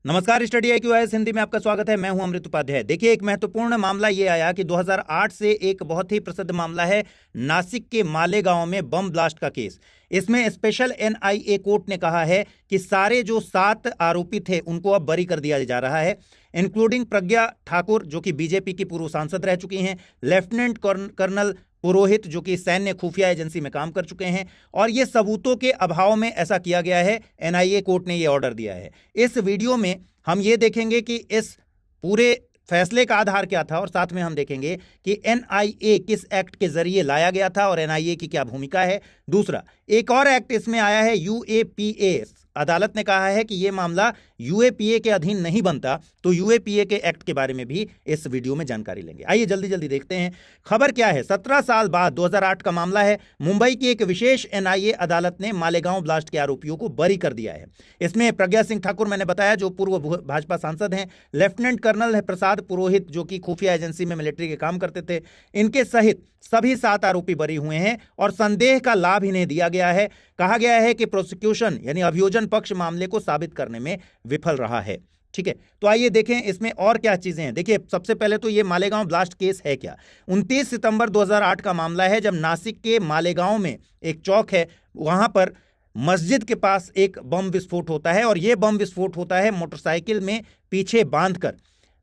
नमस्कार, study IQIS Hindi में आपका स्वागत है। मैं हूं अमृत उपाध्याय। देखिए, एक महत्वपूर्ण मामला ये आया कि 2008 से एक बहुत ही प्रसिद्ध मामला है नासिक के मालेगांव में बम ब्लास्ट का केस। इसमें स्पेशल NIA कोर्ट ने कहा है कि सारे जो 7 आरोपी थे उनको अब बरी कर दिया जा रहा है, इंक्लूडिंग प्रज्ञा ठाकुर जो कि बीजेपी की पूर्व सांसद रह चुकी हैं, लेफ्टिनेंट कर्नल पुरोहित जो कि सैन्य खुफिया एजेंसी में काम कर चुके हैं। और ये सबूतों के अभाव में ऐसा किया गया है, NIA कोर्ट ने ये ऑर्डर दिया है। इस वीडियो में हम ये देखेंगे कि इस पूरे फैसले का आधार क्या था और साथ में हम देखेंगे कि NIA किस एक्ट के जरिए लाया गया था और NIA की क्या भूमिका है। दूसरा, एक और एक्ट इसमें आया है, UAPA। अदालत ने कहा है कि यह मामला UAPA के अधीन नहीं बनता, तो UAPA के एक्ट के बारे में भी इस वीडियो में जानकारी लेंगे। आइए जल्दी जल्दी देखते हैं खबर क्या है। 17 साल बाद 2008 का मामला है। मुंबई की एक विशेष NIA अदालत ने मालेगांव ब्लास्ट के आरोपियों को बरी कर दिया है। इसमें प्रज्ञा सिंह ठाकुर, मैंने बताया, जो पूर्व भाजपा सांसद हैं, लेफ्टिनेंट कर्नल प्रसाद पुरोहित जो कि खुफिया एजेंसी में मिलिट्री के काम करते थे, इनके सहित सभी 7 आरोपी बरी हुए हैं और संदेह का लाभ इन्हें दिया गया है। कहा गया है कि प्रोसिक्यूशन यानी अभियोजन पक्ष मामले को साबित करने में विफल रहा है। ठीक है, तो आइए देखें इसमें और क्या चीजें हैं। देखिए, सबसे पहले तो ये मालेगांव ब्लास्ट केस है क्या। 29 सितंबर 2008 का मामला है, जब नासिक के मालेगांव में एक चौक है, वहां पर मस्जिद के पास एक बम विस्फोट होता है और यह बम विस्फोट होता है मोटरसाइकिल में पीछे बांधकर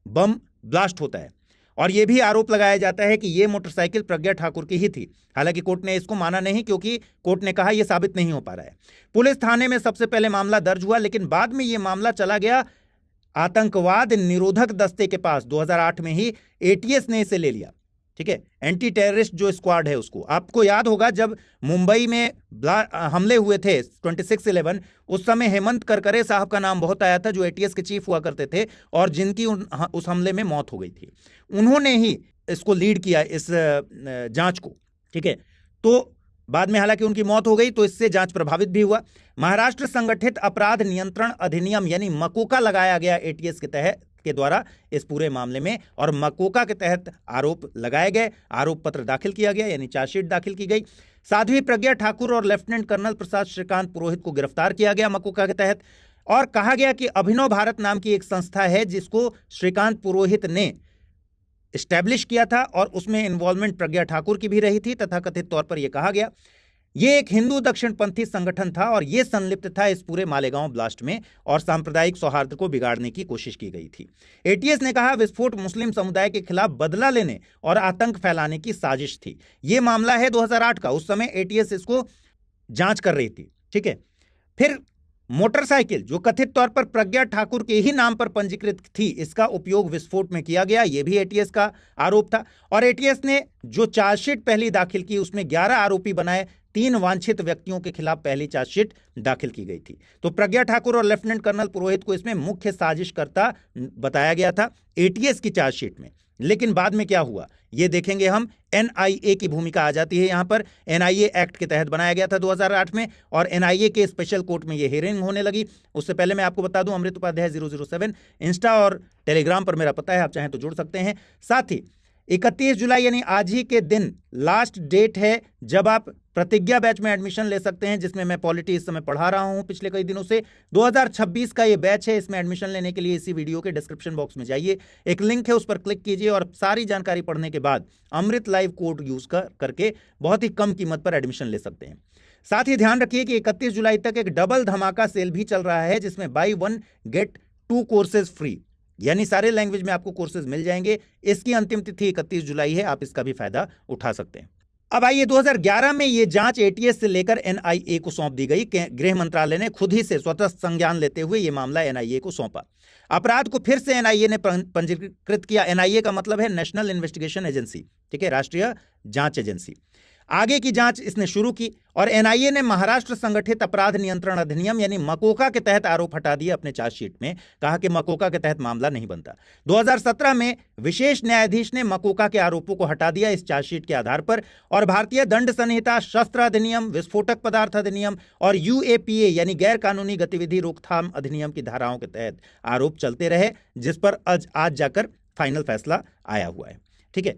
बम ब्लास्ट होता है। और यह भी आरोप लगाया जाता है कि यह मोटरसाइकिल प्रज्ञा ठाकुर की ही थी। हालांकि कोर्ट ने इसको माना नहीं, क्योंकि कोर्ट ने कहा यह साबित नहीं हो पा रहा है। पुलिस थाने में सबसे पहले मामला दर्ज हुआ, लेकिन बाद में यह मामला चला गया आतंकवाद निरोधक दस्ते के पास। 2008 में ही ATS ने इसे ले लिया। ठीक है, एंटी टेररिस्ट जो स्क्वाड है उसको। आपको याद होगा जब मुंबई में हमले हुए थे 26/11, उस समय हेमंत करकरे साहब का नाम बहुत आया था, जो ATS के चीफ हुआ करते थे और जिनकी उस हमले में मौत हो गई थी। उन्होंने ही इसको लीड किया, इस जांच को। ठीक है, तो बाद में हालांकि उनकी मौत हो गई, तो इससे जांच प्रभावित भी हुआ। महाराष्ट्र संगठित अपराध नियंत्रण अधिनियम यानी मकोका लगाया गया ATS के तहत के द्वारा इस पूरे मामले में, और मकोका के तहत आरोप लगाए गए, आरोप पत्र दाखिल किया गया यानी चार्जशीट दाखिल की गई। साध्वी प्रज्ञा ठाकुर और लेफ्टिनेंट कर्नल प्रसाद श्रीकांत पुरोहित को गिरफ्तार किया गया मकोका के तहत। और कहा गया कि अभिनव भारत नाम की एक संस्था है जिसको श्रीकांत पुरोहित ने एस्टैब्लिश किया था और उसमें इन्वॉल्वमेंट प्रज्ञा ठाकुर की भी रही थी। तथा कथित तौर पर यह कहा गया ये एक हिंदू दक्षिणपंथी संगठन था और यह संलिप्त था इस पूरे मालेगांव ब्लास्ट में और सांप्रदायिक सौहार्द को बिगाड़ने की कोशिश की गई थी। ATS ने कहा विस्फोट मुस्लिम समुदाय के खिलाफ बदला लेने और आतंक फैलाने की साजिश थी। यह मामला है 2008 का। उस समय ATS इसको जांच कर रही थी। ठीक है, फिर मोटरसाइकिल जो कथित तौर पर प्रज्ञा ठाकुर के ही नाम पर पंजीकृत थी, इसका उपयोग विस्फोट में किया गया, यह भी ATS का आरोप था। और ATS ने जो चार्जशीट पहली दाखिल की उसमें 11 आरोपी बनाए, 3 वांछित व्यक्तियों के खिलाफ पहली चार्जशीट दाखिल की गई थी। तो प्रज्ञा ठाकुर और लेफ्टिनेंट कर्नल पुरोहित को इसमें मुख्य साजिशकर्ता बताया गया था ATS की चार्जशीट में। लेकिन बाद में क्या हुआ ये देखेंगे हम। NIA की भूमिका आ जाती है यहाँ पर। NIA एक्ट के तहत बनाया गया था 2008 में और NIA के स्पेशल कोर्ट में ये हियरिंग होने लगी। उससे पहले मैं आपको बता दूं, अमृत उपाध्याय 007 इंस्टा और टेलीग्राम पर मेरा पता है, आप चाहें तो जुड़ सकते हैं। साथ ही 31 जुलाई यानी आज ही के दिन लास्ट डेट है जब आप प्रतिज्ञा बैच में एडमिशन ले सकते हैं, जिसमें मैं पॉलिटी इस समय पढ़ा रहा हूं पिछले कई दिनों से। 2026 का ये बैच है। इसमें एडमिशन लेने के लिए इसी वीडियो के डिस्क्रिप्शन बॉक्स में जाइए, एक लिंक है, उस पर क्लिक कीजिए और सारी जानकारी पढ़ने के बाद अमृत लाइव कोड यूज करके बहुत ही कम कीमत पर एडमिशन ले सकते हैं। साथ ही ध्यान रखिए कि 31 जुलाई तक एक डबल धमाका सेल भी चल रहा है, जिसमें बाई 1 गेट 2 कोर्सेज फ्री, यानी सारे लैंग्वेज में आपको कोर्सेज मिल जाएंगे। इसकी अंतिम तिथि 31 जुलाई है, आप इसका भी फायदा उठा सकते हैं। अब आइए, 2011 में यह जांच ATS से लेकर NIA को सौंप दी गई। गृह मंत्रालय ने खुद ही से स्वतः संज्ञान लेते हुए यह मामला NIA को सौंपा। अपराध को फिर से NIA ने पंजीकृत किया। NIA का मतलब है नेशनल इन्वेस्टिगेशन एजेंसी। ठीक है, राष्ट्रीय जांच एजेंसी। आगे की जांच इसने शुरू की और NIA ने महाराष्ट्र संगठित अपराध नियंत्रण अधिनियम यानी मकोका के तहत आरोप हटा दिए अपने चार्जशीट में। कहा कि मकोका के तहत मामला नहीं बनता। 2017 में विशेष न्यायाधीश ने मकोका के आरोपों को हटा दिया इस चार्जशीट के आधार पर और भारतीय दंड संहिता, शस्त्र अधिनियम, विस्फोटक पदार्थ अधिनियम और UAPA यानी गैर कानूनी गतिविधि रोकथाम अधिनियम की धाराओं के तहत आरोप चलते रहे, जिस पर आज जाकर फाइनल फैसला आया हुआ है। ठीक है,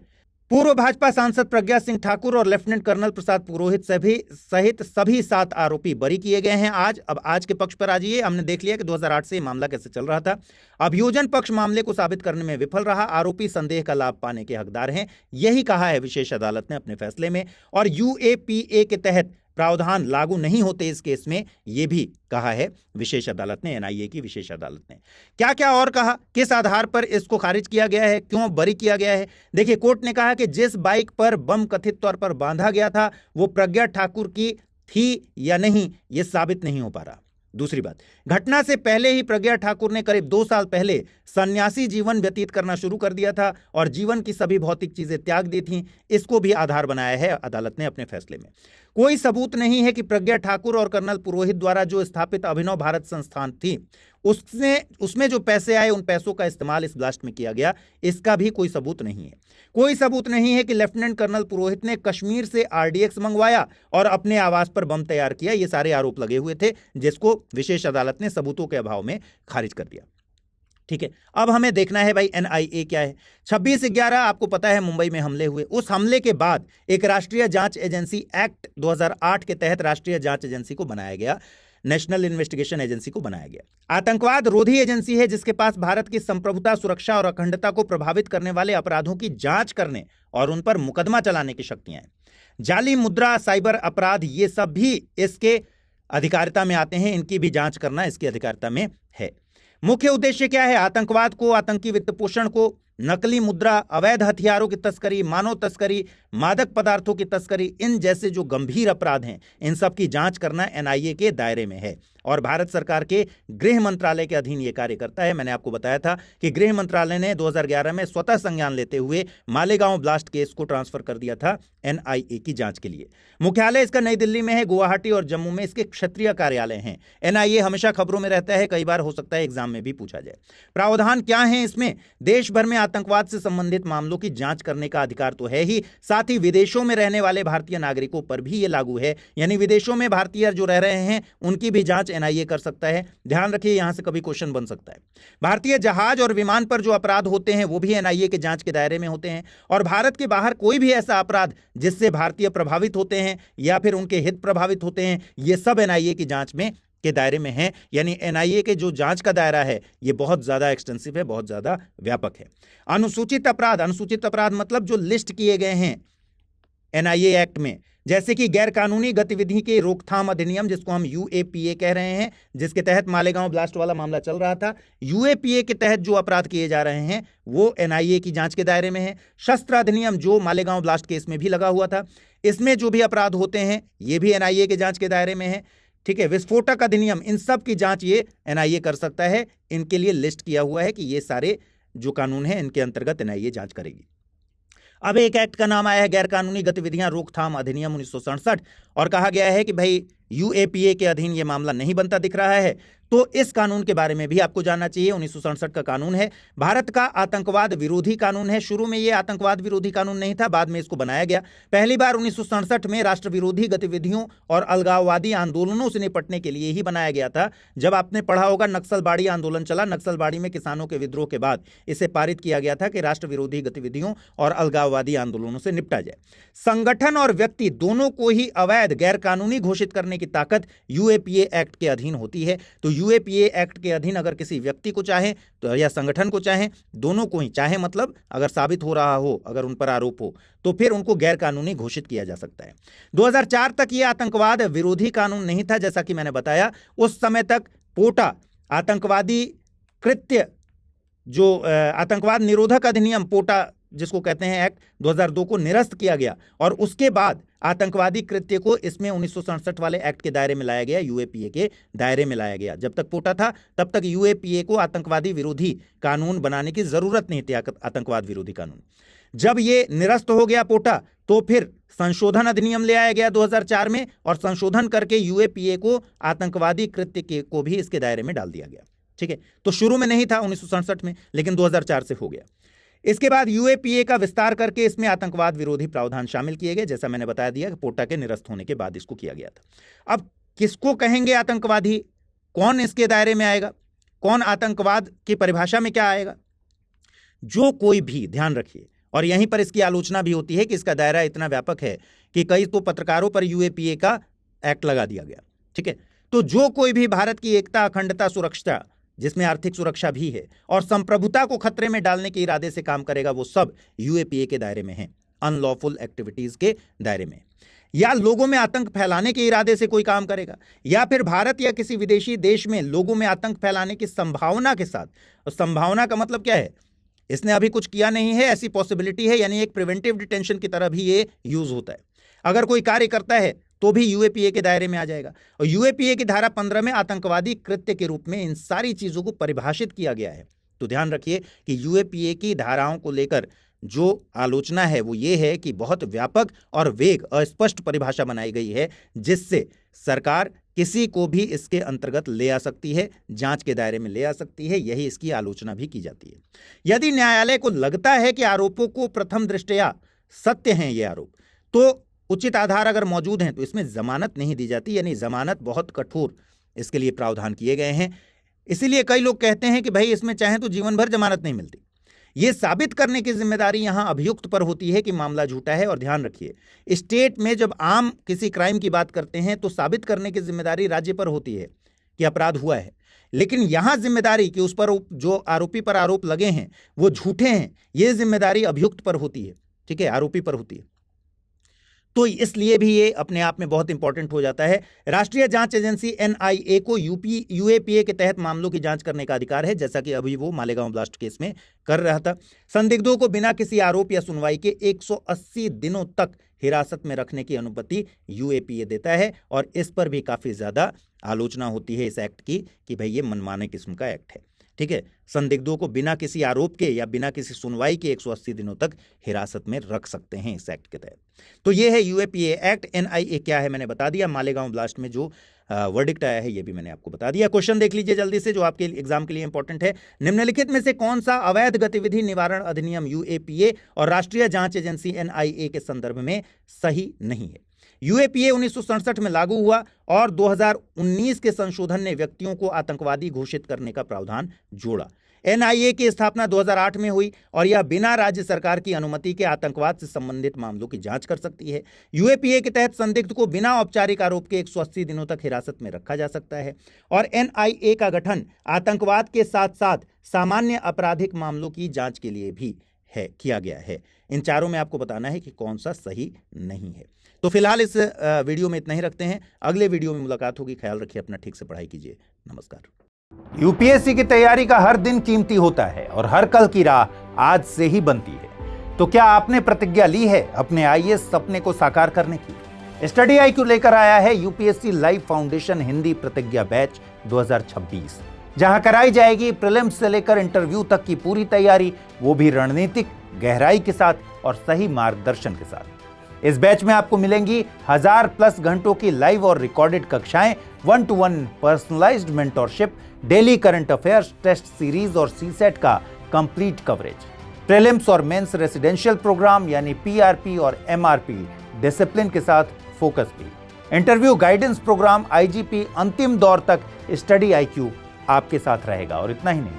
पूर्व भाजपा सांसद प्रज्ञा सिंह ठाकुर और लेफ्टिनेंट कर्नल प्रसाद पुरोहित सहित सभी 7 आरोपी बरी किए गए हैं आज। अब आज के पक्ष पर आ जाइए। हमने देख लिया कि 2008 से मामला कैसे चल रहा था। अभियोजन पक्ष मामले को साबित करने में विफल रहा। आरोपी संदेह का लाभ पाने के हकदार हैं, यही कहा है विशेष अदालत ने अपने फैसले में। और यूएपीए के तहत प्रावधान लागू नहीं होते इस केस में, यह भी कहा है विशेष अदालत ने, एनआईए की विशेष अदालत ने। क्या क्या और कहा, किस आधार पर इसको खारिज किया गया है, क्यों बरी किया गया है? देखिए, कोर्ट ने कहा कि जिस बाइक पर बम कथित तौर पर बांधा गया था वो प्रज्ञा ठाकुर की थी या नहीं, यह साबित नहीं हो पा रहा। दूसरी बात, घटना से पहले ही प्रज्ञा ठाकुर ने करीब 2 साल पहले सन्यासी जीवन व्यतीत करना शुरू कर दिया था और जीवन की सभी भौतिक चीजें त्याग दी थीं। इसको भी आधार बनाया है अदालत ने अपने फैसले में। कोई सबूत नहीं है कि प्रज्ञा ठाकुर और कर्नल पुरोहित द्वारा जो स्थापित अभिनव भारत संस्थान थी उसमें जो पैसे आए उन पैसों का इस्तेमाल इस ब्लास्ट में किया गया, इसका भी कोई सबूत नहीं है। कोई सबूत नहीं है कि लेफ्टिनेंट कर्नल पुरोहित ने कश्मीर से आरडीएक्स मंगवाया और अपने आवास पर बम तैयार किया। ये सारे आरोप लगे हुए थे, जिसको विशेष अदालत ने सबूतों के अभाव में खारिज कर दिया। ठीक है, अब हमें देखना है भाई एनआईए क्या है। 26/11 आपको पता है मुंबई में हमले हुए। उस हमले के बाद एक राष्ट्रीय जांच एजेंसी एक्ट 2008 के तहत राष्ट्रीय जांच एजेंसी को बनाया गया, नेशनल इन्वेस्टिगेशन एजेंसी को बनाया गया। आतंकवाद रोधी एजेंसी है जिसके पास भारत की संप्रभुता, सुरक्षा और अखंडता को प्रभावित करने वाले अपराधों की जांच करने और उन पर मुकदमा चलाने की शक्तियां हैं। जाली मुद्रा, साइबर अपराध, ये सब भी इसके अधिकारिता में आते हैं। इनकी भी जांच करना इसकी अधिकारिता में है। मुख्य उद्देश्य क्या है? आतंकवाद को, आतंकी वित्त पोषण को, नकली मुद्रा, अवैध हथियारों की तस्करी, मानव तस्करी, मादक पदार्थों की तस्करी, इन जैसे जो गंभीर अपराध हैं, इन सब की जांच करना एनआईए के दायरे में है और भारत सरकार के गृह मंत्रालय के अधीन ये कार्य करता है। मैंने आपको बताया था कि गृह मंत्रालय ने 2011 में स्वतः संज्ञान लेते हुए मालेगांव ब्लास्ट केस को ट्रांसफर कर दिया था एनआईए की जांच के लिए। मुख्यालय इसका नई दिल्ली में है, गुवाहाटी और जम्मू में इसके क्षेत्रीय कार्यालय हैं। एनआईए हमेशा खबरों में रहता है, कई बार हो सकता है एग्जाम में भी पूछा जाए। प्रावधान क्या है इसमें? देश भर में आतंकवाद से संबंधित मामलों की जांच करने का अधिकार तो है ही, साथ ही विदेशों में रहने वाले भारतीय नागरिकों पर भी ये लागू है। यानी विदेशों में भारतीय जो रह रहे हैं उनकी भी जांच एनआईए कर सकता है। ध्यान रखिए, यहां से कभी क्वेश्चन बन सकता है। भारतीय जहाज और विमान पर जो अपराध होते हैं वो भी एनआईए के जांच के दायरे में होते हैं। और भारत के बाहर कोई भी ऐसा अपराध जिससे भारतीय प्रभावित होते हैं या फिर उनके हित प्रभावित होते हैं, ये सब एनआईए की जांच में के दायरे में है। यानी एनआईए के जो जांच का दायरा है ये बहुत ज्यादा एक्सटेंसिव है, बहुत ज्यादा व्यापक है। अनुसूचित अपराध मतलब जो लिस्ट किए गए हैं एनआईए एक्ट में, जैसे कि गैर कानूनी गतिविधि के रोकथाम अधिनियम, जिसको हम यूएपीए कह रहे हैं, जिसके तहत मालेगांव ब्लास्ट वाला मामला चल रहा था। यूएपीए के तहत जो अपराध किए जा रहे हैं वो एनआईए की जांच के दायरे में है। शस्त्र अधिनियम जो मालेगांव ब्लास्ट केस में भी लगा हुआ था, इसमें जो भी अपराध होते हैं ये भी एनआईए के जांच के दायरे में है। ठीक है, विस्फोटक अधिनियम, इन सब की जांच ये एनआईए कर सकता है। इनके लिए लिस्ट किया हुआ है कि ये सारे जो कानून हैं इनके अंतर्गत एनआईए जांच करेगी। अब एक एक्ट का नाम आया है गैर कानूनी गतिविधियां रोकथाम अधिनियम 1967 और कहा गया है कि भाई यूएपीए के अधीन ये मामला नहीं बनता दिख रहा है, तो इस कानून के बारे में भी आपको जानना चाहिए। 1967 का कानून है, भारत का आतंकवाद विरोधी कानून है। शुरू में ये आतंकवाद विरोधी कानून नहीं था, बाद में इसको बनाया गया। पहली बार 1967 में राष्ट्र विरोधी गतिविधियों और अलगाववादी आंदोलनों से निपटने के लिए ही बनाया गया था। जब आपने पढ़ा होगा नक्सलबाड़ी आंदोलन चला, नक्सलबाड़ी में किसानों के विद्रोह के बाद इसे पारित किया गया था कि राष्ट्र विरोधी गतिविधियों और अलगाववादी आंदोलनों से निपटा जाए। संगठन और व्यक्ति दोनों को ही अवैध गैर कानूनी घोषित करने की ताकत यूएपीए एक्ट के अधीन होती है। तो यूएपीए एक्ट के अधीन अगर किसी व्यक्ति को चाहे तो या संगठन को चाहे, दोनों को ही चाहे, मतलब अगर साबित हो रहा हो, अगर उन पर आरोप हो, तो फिर उनको गैर कानूनी घोषित किया जा सकता है। 2004 तक ये आतंकवाद विरोधी कानून नहीं था, जैसा कि मैंने बताया। उस समय तक पोटा आतंकवादी कृत्य, जो आतंकवाद निरोधक अधिनियम पोटा जिसको कहते हैं एक्ट 2002 को निरस्त किया गया और उसके बाद आतंकवादी कृत्य को इसमें 1967 वाले एक्ट के दायरे में लाया गया, यूएपीए के दायरे में लाया गया। जब तक पोटा था तब तक यूएपीए को आतंकवादी विरोधी कानून बनाने की जरूरत नहीं थी, आतंकवाद विरोधी कानून। जब ये निरस्त हो गया पोटा, तो फिर संशोधन अधिनियम ले आया गया 2004 में और संशोधन करके यूएपीए को आतंकवादी कृत्य को भी इसके दायरे में डाल दिया गया। ठीक है, तो शुरू में नहीं था 1967 में, लेकिन 2004 से हो गया। इसके बाद यूएपीए का विस्तार करके इसमें आतंकवाद विरोधी प्रावधान शामिल किए गए, जैसा मैंने बता दिया कि पोटा के निरस्त होने के बाद इसको किया गया था। अब किसको कहेंगे आतंकवादी, कौन इसके दायरे में आएगा, कौन आतंकवाद की परिभाषा में क्या आएगा? जो कोई भी, ध्यान रखिए, और यहीं पर इसकी आलोचना भी होती है कि इसका दायरा इतना व्यापक है कि कई तो पत्रकारों पर यूएपीए का एक्ट लगा दिया गया। ठीक है, तो जो कोई भी भारत की एकता, अखंडता, सुरक्षा, जिसमें आर्थिक सुरक्षा भी है, और संप्रभुता को खतरे में डालने के इरादे से काम करेगा, वो सब यूएपीए के दायरे में है, अनलॉफुल एक्टिविटीज के दायरे में। या लोगों में आतंक फैलाने के इरादे से कोई काम करेगा, या फिर भारत या किसी विदेशी देश में लोगों में आतंक फैलाने की संभावना के साथ, और संभावना का मतलब क्या है, इसने अभी कुछ किया नहीं है, ऐसी पॉसिबिलिटी है, यानी एक प्रिवेंटिव डिटेंशन की तरह भी ये यूज होता है। अगर कोई कार्य करता है तो भी यूएपीए के दायरे में आ जाएगा। और यूएपीए की धारा 15 में आतंकवादी कृत्य के रूप में इन सारी चीजों को परिभाषित किया गया है। तो ध्यान रखिए कि यूएपीए की धाराओं को लेकर जो आलोचना है वो ये है कि बहुत व्यापक और वेग, अस्पष्ट परिभाषा बनाई गई है, जिससे सरकार किसी को भी इसके अंतर्गत ले आ सकती है, जांच के दायरे में ले आ सकती है। यही इसकी आलोचना भी की जाती है। यदि न्यायालय को लगता है कि आरोपों को प्रथम दृष्टया सत्य हैं ये आरोप, तो उचित आधार अगर मौजूद हैं तो इसमें जमानत नहीं दी जाती, यानी जमानत बहुत कठोर इसके लिए प्रावधान किए गए हैं। इसीलिए कई लोग कहते हैं कि भाई इसमें चाहे तो जीवन भर जमानत नहीं मिलती। यह साबित करने की जिम्मेदारी यहां अभियुक्त पर होती है कि मामला झूठा है। और ध्यान रखिए, स्टेट में जब आम किसी क्राइम की बात करते हैं तो साबित करने की जिम्मेदारी राज्य पर होती है कि अपराध हुआ है, लेकिन यहां जिम्मेदारी कि उस पर जो आरोपी पर आरोप लगे हैं वो झूठे हैं, यह जिम्मेदारी अभियुक्त पर होती है। ठीक है, आरोपी पर होती है। तो इसलिए भी ये अपने आप में बहुत इंपॉर्टेंट हो जाता है। राष्ट्रीय जांच एजेंसी एनआईए को यूएपीए के तहत मामलों की जांच करने का अधिकार है, जैसा कि अभी वो मालेगांव ब्लास्ट केस में कर रहा था। संदिग्धों को बिना किसी आरोप या सुनवाई के 180 दिनों तक हिरासत में रखने की अनुमति यूएपीए देता है। और इस पर भी काफी ज्यादा आलोचना होती है इस एक्ट की कि भाई ये मनमाने किस्म का एक्ट है। ठीक है, संदिग्धों को बिना किसी आरोप के या बिना किसी सुनवाई के 180 दिनों तक हिरासत में रख सकते हैं इस एक्ट के तहत। तो ये है यूएपीए एक्ट। एनआईए क्या है मैंने बता दिया। मालेगांव ब्लास्ट में जो वर्डिक्ट आया है ये भी मैंने आपको बता दिया। क्वेश्चन देख लीजिए जल्दी से, जो आपके एग्जाम के लिए इंपॉर्टेंट है। निम्नलिखित में से कौन सा अवैध गतिविधि निवारण अधिनियम यूएपीए और राष्ट्रीय जांच एजेंसी एनआईए के संदर्भ में सही नहीं है? यूएपीए 1967 में लागू हुआ और 2019 के संशोधन ने व्यक्तियों को आतंकवादी घोषित करने का प्रावधान जोड़ा। एनआईए की स्थापना 2008 में हुई और यह बिना राज्य सरकार की अनुमति के आतंकवाद से संबंधित मामलों की जांच कर सकती है। यूएपीए के तहत संदिग्ध को बिना औपचारिक आरोप के 180 दिनों तक हिरासत में रखा जा सकता है। और एनआईए का गठन आतंकवाद के साथ साथ सामान्य आपराधिक मामलों की जांच के लिए भी किया गया है। इन चारों में आपको बताना है कि कौन सा सही नहीं है। तो फिलहाल इस वीडियो में इतना ही रखते हैं। अगले वीडियो में मुलाकात होगी। ख्याल रखिए अपना, ठीक से पढ़ाई कीजिए। नमस्कार। यूपीएससी की तैयारी का हर दिन कीमती होता है और हर कल की राह आज से ही बनती है। तो क्या आपने प्रतिज्ञा ली है अपने आईएएस सपने को साकार करने की? स्टडी IQ लेकर आया है यूपीएससी लाइव फाउंडेशन हिंदी प्रतिज्ञा बैच 2026, जहां कराई जाएगी प्रीलिम्स से लेकर इंटरव्यू तक की पूरी तैयारी, वो भी रणनीतिक गहराई के साथ और सही मार्गदर्शन के साथ। इस बैच में आपको मिलेंगी 1000+ घंटों की लाइव और रिकॉर्डेड कक्षाएं, 1-to-1 personalised mentorship, daily current affairs, test series और सीसेट का कंप्लीट कवरेज, प्रीलिम्स और मेंस रेसिडेंशियल प्रोग्राम यानी PRP और MRP डिसिप्लिन के साथ फोकस भी, इंटरव्यू गाइडेंस प्रोग्राम, IGP अंतिम दौर तक स्टडी IQ आपके साथ रहेगा। और इतना ही नहीं,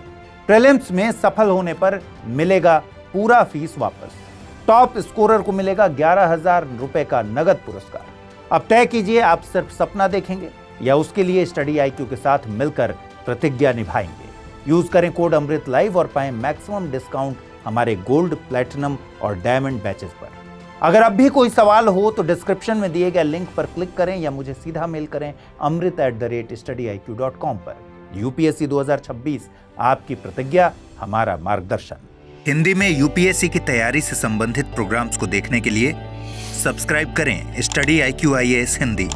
प्रीलिम्स में सफल होने पर मिलेगा पूरा फीस वापस। टॉप स्कोरर को मिलेगा 11,000 रुपए का नगद पुरस्कार। अब तय कीजिए, आप सिर्फ सपना देखेंगे या उसके लिए स्टडी IQ के साथ मिलकर प्रतिज्ञा निभाएंगे। यूज करें कोड अमृत लाइव और पाएं मैक्सिमम डिस्काउंट हमारे गोल्ड, प्लैटिनम और डायमंड बैचेस पर। अगर अब भी कोई सवाल हो तो डिस्क्रिप्शन में दिए गए लिंक पर क्लिक करें या मुझे सीधा मेल करें amrit@studiiq.com पर। यूपीएससी 2026, आपकी प्रतिज्ञा, हमारा मार्गदर्शन। हिंदी में यूपीएससी की तैयारी से संबंधित प्रोग्राम्स को देखने के लिए सब्सक्राइब करें स्टडी IQ IAS हिंदी।